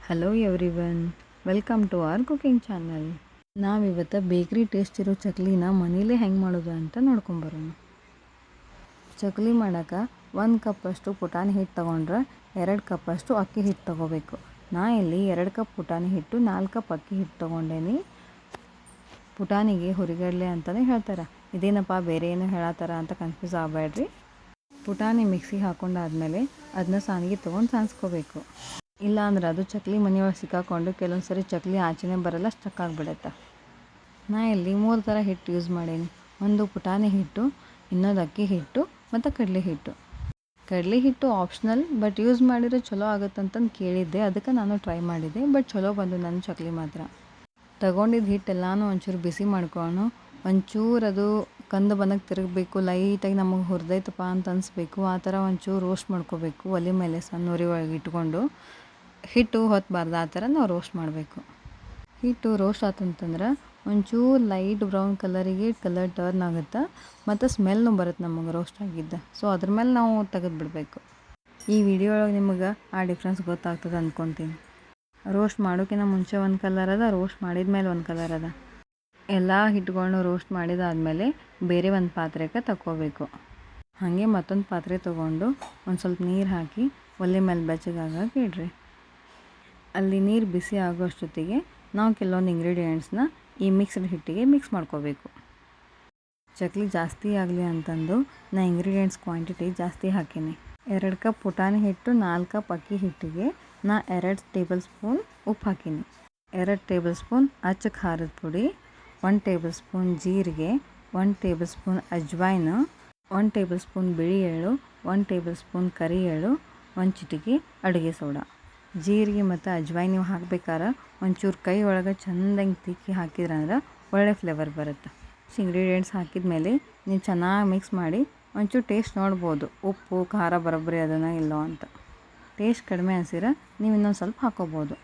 Hello everyone, welcome to our cooking channel. ನಾವಿವತ್ತು bakery taste ಇರೋ ಚಕ್ಲಿನ ಮನೇಲೇ ಹೆಂಗೆ ಮಾಡೋದು ಅಂತ ನೋಡ್ಕೊಂಬರೋಣ. ಚಕ್ಲಿ ಮಾಡೋಕೆ 1 ಕಪ್ಪಷ್ಟು ಪುಟಾಣಿ ಹಿಟ್ಟು ತೊಗೊಂಡ್ರೆ 2 ಕಪ್ಪಷ್ಟು ಅಕ್ಕಿ ಹಿಟ್ಟು ತೊಗೋಬೇಕು. ನಾ ಇಲ್ಲಿ 2 ಕಪ್ ಪುಟಾಣಿ ಹಿಟ್ಟು 4 ಕಪ್ ಅಕ್ಕಿ ಹಿಟ್ಟು ತೊಗೊಂಡೇನಿ. ಪುಟಾಣಿಗೆ ಹುರಿಗಡಲೆ ಅಂತಲೇ ಹೇಳ್ತಾರೆ. ಇದೇನಪ್ಪ ಬೇರೆ ಏನೋ ಹೇಳತ್ತಾರ ಅಂತ ಕನ್ಫ್ಯೂಸ್ ಆಗಬೇಡ್ರಿ. ಪುಟಾಣಿ ಮಿಕ್ಸಿಗೆ ಹಾಕೊಂಡಾದ್ಮೇಲೆ ಅದನ್ನ ಸಾನಿಗೆ ತೊಗೊಂಡು ಸಾನ್ಸ್ಕೋಬೇಕು. ಇಲ್ಲ ಅಂದ್ರೆ ಅದು ಚಕ್ಲಿ ಮನೆಯೊಳಗೆ ಸಿಕ್ಕಾಕೊಂಡು ಕೆಲವೊಂದು ಸರಿ ಚಕ್ಲಿ ಆಚೆನೇ ಬರಲ್ಲ, ಸ್ಟಕ್ ಆಗಿಬಿಡುತ್ತೆ. ನಾ ಇಲ್ಲಿ 3 ಥರ ಹಿಟ್ಟು ಯೂಸ್ ಮಾಡೀನಿ. ಒಂದು ಪುಟಾಣಿ ಹಿಟ್ಟು, ಇನ್ನೊಂದು ಅಕ್ಕಿ ಹಿಟ್ಟು ಮತ್ತು ಕಡಲೆ ಹಿಟ್ಟು. ಕಡಲೆ ಹಿಟ್ಟು ಆಪ್ಷನಲ್, ಬಟ್ ಯೂಸ್ ಮಾಡಿದರೆ ಚಲೋ ಆಗುತ್ತಂತಂದು ಕೇಳಿದ್ದೆ, ಅದಕ್ಕೆ ನಾನು ಟ್ರೈ ಮಾಡಿದೆ. ಬಟ್ ಚಲೋ ಬಂದು ನನ್ನ ಚಕ್ಲಿ ಮಾತ್ರ. ತಗೊಂಡಿದ್ದು ಹಿಟ್ಟೆಲ್ಲನೂ ಒಂಚೂರು ಬಿಸಿ ಮಾಡ್ಕೊಂಡು ಒಂಚೂರು ಅದು ಕಂದು ಬಣ್ಣಕ್ಕೆ ತಿರುಗಬೇಕು. ಲೈಟಾಗಿ ನಮಗೆ ಹುರಿದೈತಪ್ಪ ಅಂತ ಅನಿಸ್ಬೇಕು. ಆ ಥರ ಒಂಚೂರು ರೋಸ್ಟ್ ಮಾಡ್ಕೋಬೇಕು. ಒಲೆ ಮೇಲೆ ಸಣ್ಣ ಉರಿ ಒಳಗೆ ಇಟ್ಕೊಂಡು ಹಿಟ್ಟು ಹೊತ್ತಬಾರ್ದು, ಆ ಥರ ನಾವು ರೋಸ್ಟ್ ಮಾಡಬೇಕು. ಹಿಟ್ಟು ರೋಸ್ಟ್ ಆತಂತಂದ್ರೆ ಒಂಚೂರು ಲೈಟ್ ಬ್ರೌನ್ ಕಲರಿಗೆ ಕಲರ್ ಟರ್ನ್ ಆಗುತ್ತೆ ಮತ್ತು ಸ್ಮೆಲ್ನು ಬರುತ್ತೆ ನಮಗೆ ರೋಸ್ಟ್ ಆಗಿದ್ದ. ಸೊ ಅದ್ರ ಮೇಲೆ ನಾವು ತೆಗೆದು ಬಿಡಬೇಕು. ಈ ವಿಡಿಯೋ ಒಳಗೆ ನಿಮಗೆ ಆ ಡಿಫ್ರೆನ್ಸ್ ಗೊತ್ತಾಗ್ತದೆ ಅಂದ್ಕೊತೀನಿ. ರೋಸ್ಟ್ ಮಾಡೋಕ್ಕಿಂತ ಮುಂಚೆ ಒಂದು ಕಲರ್ ಅದ, ರೋಸ್ಟ್ ಮಾಡಿದ ಮೇಲೆ ಒಂದು ಕಲರ್ ಅದ. ಎಲ್ಲ ಹಿಟ್ಟುಗಳನ್ನೂ ರೋಸ್ಟ್ ಮಾಡಿದಾದಮೇಲೆ ಬೇರೆ ಒಂದು ಪಾತ್ರೆಗೆ ತಗೋಬೇಕು. ಹಾಗೆ ಮತ್ತೊಂದು ಪಾತ್ರೆ ತೊಗೊಂಡು ಒಂದು ಸ್ವಲ್ಪ ನೀರು ಹಾಕಿ ಒಲೆ ಮೇಲೆ ಬೆಚ್ಚಗಾಗಕ್ಕೆ ಇಡ್ರಿ. ಅಲ್ಲಿ ನೀರು ಬಿಸಿ ಆಗೋಷ್ಟೊತ್ತಿಗೆ ನಾವು ಕೆಲವೊಂದು ಇಂಗ್ರೀಡಿಯೆಂಟ್ಸ್ನ ಈ ಮಿಕ್ಸ್ಡ್ ಹಿಟ್ಟಿಗೆ ಮಿಕ್ಸ್ ಮಾಡ್ಕೋಬೇಕು. ಚಕ್ಲಿ ಜಾಸ್ತಿ ಆಗಲಿ ಅಂತಂದು ನಾ ಇಂಗ್ರೀಡಿಯೆಂಟ್ಸ್ ಕ್ವಾಂಟಿಟಿ ಜಾಸ್ತಿ ಹಾಕೀನಿ. 2 ಕಪ್ ಪುಟಾಣಿ ಹಿಟ್ಟು, 4 ಕಪ್ ಅಕ್ಕಿ ಹಿಟ್ಟಿಗೆ ನಾ 2 ಟೇಬಲ್ ಸ್ಪೂನ್ ಉಪ್ಪು ಹಾಕೀನಿ, 2 ಟೇಬಲ್ ಸ್ಪೂನ್ ಅಚ್ಚ ಖಾರದ ಪುಡಿ, 1 ಟೇಬಲ್ ಸ್ಪೂನ್ ಜೀರಿಗೆ, 1 table spoon ajwain, 1 table spoon ಬಿಳಿ ಎಳ್ಳು, 1 ಟೇಬಲ್ ಸ್ಪೂನ್ ಕರಿ ಎಳ್ಳು, 1 ಚಿಟಿಕೆ ಅಡುಗೆ ಸೋಡಾ. ಜೀರಿಗೆ ಮತ್ತು ಅಜ್ವೈನ್ ನೀವು ಹಾಕ್ಬೇಕಾದ್ರೆ ಒಂಚೂರು ಕೈ ಒಳಗೆ ಚೆಂದಂಗೆ ತಿಕ್ಕಿ ಹಾಕಿದ್ರಂದ್ರೆ ಒಳ್ಳೆ ಫ್ಲೇವರ್ ಬರುತ್ತೆ. ಇಂಗ್ರೀಡಿಯೆಂಟ್ಸ್ ಹಾಕಿದ ಮೇಲೆ ನೀವು ಚೆನ್ನಾಗಿ ಮಿಕ್ಸ್ ಮಾಡಿ ಒಂಚೂರು ಟೇಸ್ಟ್ ನೋಡ್ಬೋದು, ಉಪ್ಪು ಖಾರ ಬರೋಬ್ಬರಿ ಅದನ್ನು ಇಲ್ಲೋ ಅಂತ. ಟೇಸ್ಟ್ ಕಡಿಮೆ ಅನಿಸಿದ್ರೆ ನೀವು ಇನ್ನೊಂದು ಸ್ವಲ್ಪ ಹಾಕೋಬೋದು.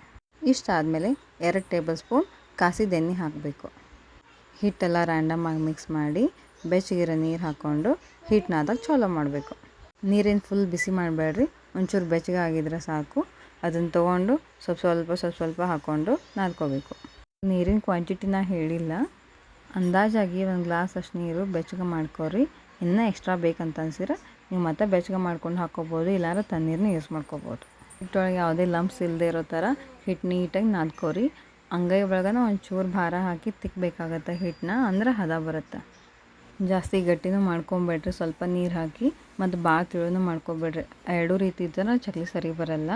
ಇಷ್ಟಾದಮೇಲೆ 2 ಟೇಬಲ್ ಸ್ಪೂನ್ ಕಾಸಿದ ಎಣ್ಣೆ ಹಾಕಬೇಕು. ಹಿಟ್ಟೆಲ್ಲ ರ್ಯಾಂಡಮ್ ಆಗಿ ಮಿಕ್ಸ್ ಮಾಡಿ ಬೆಚ್ಚಗಿರೋ ನೀರು ಹಾಕ್ಕೊಂಡು ಹಿಟ್ಟು ನಾದಾಗ ಚಾಲೋ ಮಾಡಬೇಕು. ನೀರೇನು ಫುಲ್ ಬಿಸಿ ಮಾಡಬೇಡ್ರಿ, ಒಂಚೂರು ಬೆಚ್ಚಗಾಗಿದ್ರೆ ಸಾಕು. ಅದನ್ನು ತೊಗೊಂಡು ಸ್ವಲ್ಪ ಹಾಕ್ಕೊಂಡು ನಾದ್ಕೋಬೇಕು. ನೀರಿನ ಕ್ವಾಂಟಿಟಿನ ಹೇಳಿಲ್ಲ, ಅಂದಾಜಾಗಿ 1 ಗ್ಲಾಸ್ ಅಷ್ಟು ನೀರು ಬೆಚ್ಚಗೆ ಮಾಡ್ಕೊರಿ. ಇನ್ನೂ ಎಕ್ಸ್ಟ್ರಾ ಬೇಕಂತ ಅನ್ಸಿದ್ರೆ ನೀವು ಮತ್ತೆ ಬೆಚ್ಚಗೆ ಮಾಡ್ಕೊಂಡು ಹಾಕ್ಕೋಬೋದು, ಇಲ್ಲಾಂದ್ರೆ ತಣ್ಣೀರನ್ನ ಯೂಸ್ ಮಾಡ್ಕೋಬೋದು. ಹಿಟ್ಟೊಳಗೆ ಯಾವುದೇ ಲಂಪ್ಸ್ ಇಲ್ಲದೆ ಇರೋ ಥರ ಹಿಟ್ಟು ನೀಟಾಗಿ ನಾದ್ಕೋರಿ. ಅಂಗೈ ಒಳಗನ ಒಂಚೂರು ಭಾರ ಹಾಕಿ ತಿಕ್ಕಬೇಕಾಗತ್ತೆ ಹಿಟ್ಟನ್ನ, ಅಂದ್ರೆ ಹದ ಬರುತ್ತೆ. ಜಾಸ್ತಿ ಗಟ್ಟಿನೂ ಮಾಡ್ಕೊಬೇಡ್ರಿ, ಸ್ವಲ್ಪ ನೀರು ಹಾಕಿ ಮತ್ತು ಭಾಳ ತಿಳುನೂ ಮಾಡ್ಕೊಬೇಡ್ರಿ. ಎರಡೂ ರೀತಿ ಇದ್ದರೆ ಚಕ್ಲಿ ಸರಿ ಬರಲ್ಲ.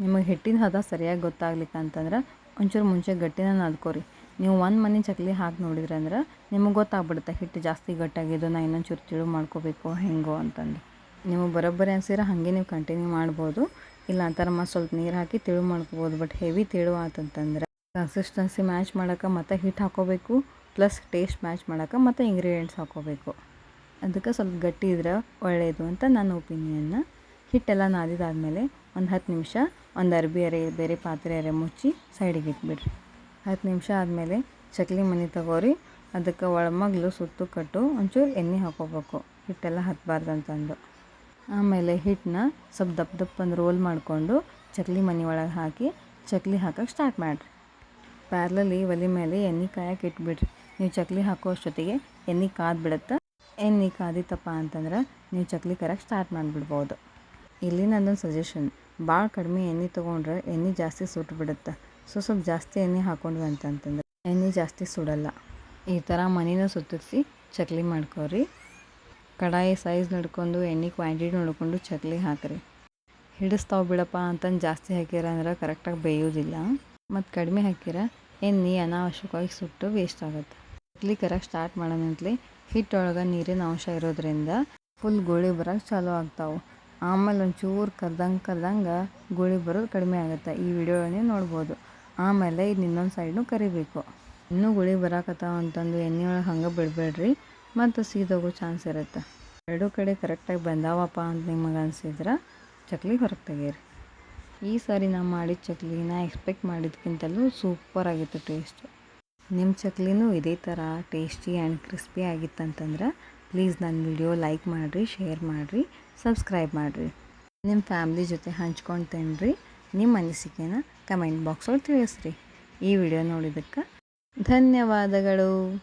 ನಿಮಗೆ ಹಿಟ್ಟಿನ ಹದ ಸರಿಯಾಗಿ ಗೊತ್ತಾಗ್ಲಿಕ್ಕೆ ಅಂತಂದ್ರೆ ಒಂಚೂರು ಮುಂಚೆ ಗಟ್ಟಿನ ನಾದ್ಕೋರಿ. ನೀವು ಒಂದು ಮನೆ ಚಕ್ಲಿ ಹಾಕಿ ನೋಡಿದ್ರಿ ಅಂದ್ರೆ ನಿಮಗೆ ಗೊತ್ತಾಗ್ಬಿಡುತ್ತೆ ಹಿಟ್ಟು ಜಾಸ್ತಿ ಗಟ್ಟಾಗಿದ್ದು, ನಾ ಇನ್ನೊಂಚೂರು ತಿಳು ಮಾಡ್ಕೋಬೇಕು ಹೆಂಗೋ ಅಂತಂದು. ನೀವು ಬರೋಬ್ಬರಿ ಅನ್ಸಿದ್ರೆ ಹಾಗೆ ನೀವು ಕಂಟಿನ್ಯೂ ಮಾಡ್ಬೋದು, ಇಲ್ಲ ಅಂತಾರೆ ಮತ್ತು ಸ್ವಲ್ಪ ನೀರು ಹಾಕಿ ತಿಳು ಮಾಡ್ಕೋಬೋದು. ಬಟ್ ಹೆವಿ ತಿಳು ಆತಂತಂದ್ರೆ ಕನ್ಸಿಸ್ಟೆನ್ಸಿ ಮ್ಯಾಚ್ ಮಾಡೋಕೆ ಮತ್ತು ಹಿಟ್ಟು ಹಾಕೋಬೇಕು, ಪ್ಲಸ್ ಟೇಸ್ಟ್ ಮ್ಯಾಚ್ ಮಾಡೋಕೆ ಮತ್ತು ಇಂಗ್ರೀಡಿಯೆಂಟ್ಸ್ ಹಾಕೋಬೇಕು. ಅದಕ್ಕೆ ಸ್ವಲ್ಪ ಗಟ್ಟಿ ಇದ್ರೆ ಒಳ್ಳೆಯದು ಅಂತ ನನ್ನ ಒಪಿನಿಯನ್ನ. ಹಿಟ್ಟೆಲ್ಲ ನಾದಿದಾದಮೇಲೆ ಒಂದು 10 ನಿಮಿಷ ಒಂದು ಅರ್ಬಿ ಬೇರೆ ಪಾತ್ರೆ ಮುಚ್ಚಿ ಸೈಡಿಗೆ ಇಟ್ಬಿಡ್ರಿ. 10 ನಿಮಿಷ ಆದಮೇಲೆ ಚಕ್ಲಿ ಮನೆ ತಗೋರಿ. ಅದಕ್ಕೆ ಒಳಮಗ್ಲು ಸುತ್ತು ಕಟ್ಟು ಒಂಚೂರು ಎಣ್ಣೆ ಹಾಕೋಬೇಕು, ಹಿಟ್ಟೆಲ್ಲ ಹತ್ತಬಾರ್ದು ಅಂತಂದು. ಆಮೇಲೆ ಹಿಟ್ಟನ್ನ ಸ್ವಲ್ಪ ದಪ್ಪಂದು ರೋಲ್ ಮಾಡಿಕೊಂಡು ಚಕ್ಲಿ ಮನೆ ಒಳಗೆ ಹಾಕಿ ಚಕ್ಲಿ ಹಾಕೋಕ್ಕೆ ಸ್ಟಾರ್ಟ್ ಮಾಡಿರಿ. ಪ್ಯಾರ್ಲಲ್ಲಿ ಒಲೆ ಮೇಲೆ ಎಣ್ಣೆ ಕಾಯಕ್ಕೆ ಇಟ್ಬಿಡ್ರಿ. ನೀವು ಚಕ್ಲಿ ಹಾಕೋ ಅಷ್ಟೊತ್ತಿಗೆ ಎಣ್ಣೆ ಕಾದ್ಬಿಡುತ್ತೆ. ಎಣ್ಣೆ ಕಾದಿತ್ತಪ್ಪ ಅಂತಂದ್ರೆ ನೀವು ಚಕ್ಲಿ ಕರಕ್ಕೆ ಸ್ಟಾರ್ಟ್ ಮಾಡಿಬಿಡ್ಬೋದು. ಇಲ್ಲಿ ನನ್ನೊಂದು ಸಜೆಷನ್, ಭಾಳ ಕಡಿಮೆ ಎಣ್ಣೆ ತೊಗೊಂಡ್ರೆ ಎಣ್ಣೆ ಜಾಸ್ತಿ ಸುಟ್ಬಿಡುತ್ತೆ. ಸ್ವಲ್ಪ ಜಾಸ್ತಿ ಎಣ್ಣೆ ಹಾಕೊಂಡ್ವಿ ಅಂತಂತಂದ್ರೆ ಎಣ್ಣೆ ಜಾಸ್ತಿ ಸುಡಲ್ಲ. ಈ ಥರ ಮನೇನ ಸುತ್ತಿಸಿ ಚಕ್ಲಿ ಮಾಡ್ಕೊರಿ. ಕಡಾಯಿ ಸೈಜ್ ನೋಡ್ಕೊಂಡು ಎಣ್ಣೆ ಕ್ವಾಂಟಿಟಿ ನೋಡಿಕೊಂಡು ಚಕ್ಲಿ ಹಾಕಿರಿ. ಹಿಡಿಸ್ತಾವೆ ಬಿಡಪ್ಪ ಅಂತಂದು ಜಾಸ್ತಿ ಹಾಕಿರ ಅಂದ್ರೆ ಕರೆಕ್ಟಾಗಿ ಬೇಯೋದಿಲ್ಲ. ಮತ್ತು ಕಡಿಮೆ ಹಾಕಿರ ಎಣ್ಣೆ ಅನಾವಶ್ಯಕವಾಗಿ ಸುಟ್ಟು ವೇಸ್ಟ್ ಆಗುತ್ತೆ. ಚಕ್ಲಿ ಕರಕ್ಕೆ ಸ್ಟಾರ್ಟ್ ಮಾಡೋಣಂತಲೇ ಹಿಟ್ಟೊಳಗೆ ನೀರಿನ ಅಂಶ ಇರೋದ್ರಿಂದ ಫುಲ್ ಗೋಳಿ ಬರೋಕ್ಕೆ ಚಾಲೂ ಆಗ್ತಾವೆ. ಆಮೇಲೆ ಒಂಚೂರು ಕರ್ದಂಗೆ ಗೋಳಿ ಬರೋದು ಕಡಿಮೆ ಆಗುತ್ತೆ. ಈ ವಿಡಿಯೋ ನೀವು ನೋಡ್ಬೋದು. ಆಮೇಲೆ ಇದು ಇನ್ನೊಂದು ಸೈಡ್ನು ಕರಿಬೇಕು. ಇನ್ನೂ ಗೋಳಿ ಬರಾಕತ್ತಾವ ಅಂತಂದು ಎಣ್ಣೆಯೊಳಗೆ ಹಂಗೆ ಬಿಡಬೇಡ್ರಿ, ಮತ್ತು ಸೀದೋಗೋ ಚಾನ್ಸ್ ಇರುತ್ತೆ. ಎರಡೂ ಕಡೆ ಕರೆಕ್ಟಾಗಿ ಬಂದಾವಪ್ಪ ಅಂತ ನಿಮಗೆ ಅನಿಸಿದ್ರೆ ಚಕ್ಲಿ ಹೊರಗೆ ತೆಗೀರಿ. ಈ ಸಾರಿ ನಾನು ಮಾಡಿದ ಚಕ್ಲಿ ನಾ ಎಕ್ಸ್ಪೆಕ್ಟ್ ಮಾಡಿದ್ಕಿಂತಲೂ ಸೂಪರಾಗಿತ್ತು ಟೇಸ್ಟ್. ನಿಮ್ಮ ಚಕ್ಲಿನೂ ಇದೇ ಥರ ಟೇಸ್ಟಿ ಆ್ಯಂಡ್ ಕ್ರಿಸ್ಪಿ ಆಗಿತ್ತಂತಂದ್ರೆ ಪ್ಲೀಸ್ ನನ್ನ ವಿಡಿಯೋ ಲೈಕ್ ಮಾಡಿರಿ, ಶೇರ್ ಮಾಡಿರಿ, ಸಬ್ಸ್ಕ್ರೈಬ್ ಮಾಡಿರಿ. ನಿಮ್ಮ ಫ್ಯಾಮ್ಲಿ ಜೊತೆ ಹಂಚ್ಕೊಂಡು ತಿನ್ನಿರಿ. ನಿಮ್ಮ ಅನಿಸಿಕೆನ ಕಮೆಂಟ್ ಬಾಕ್ಸೊಳಗೆ ತಿಳಿಸ್ರಿ. ಈ ವಿಡಿಯೋ ನೋಡಿದ್ದಕ್ಕೆ ಧನ್ಯವಾದಗಳು.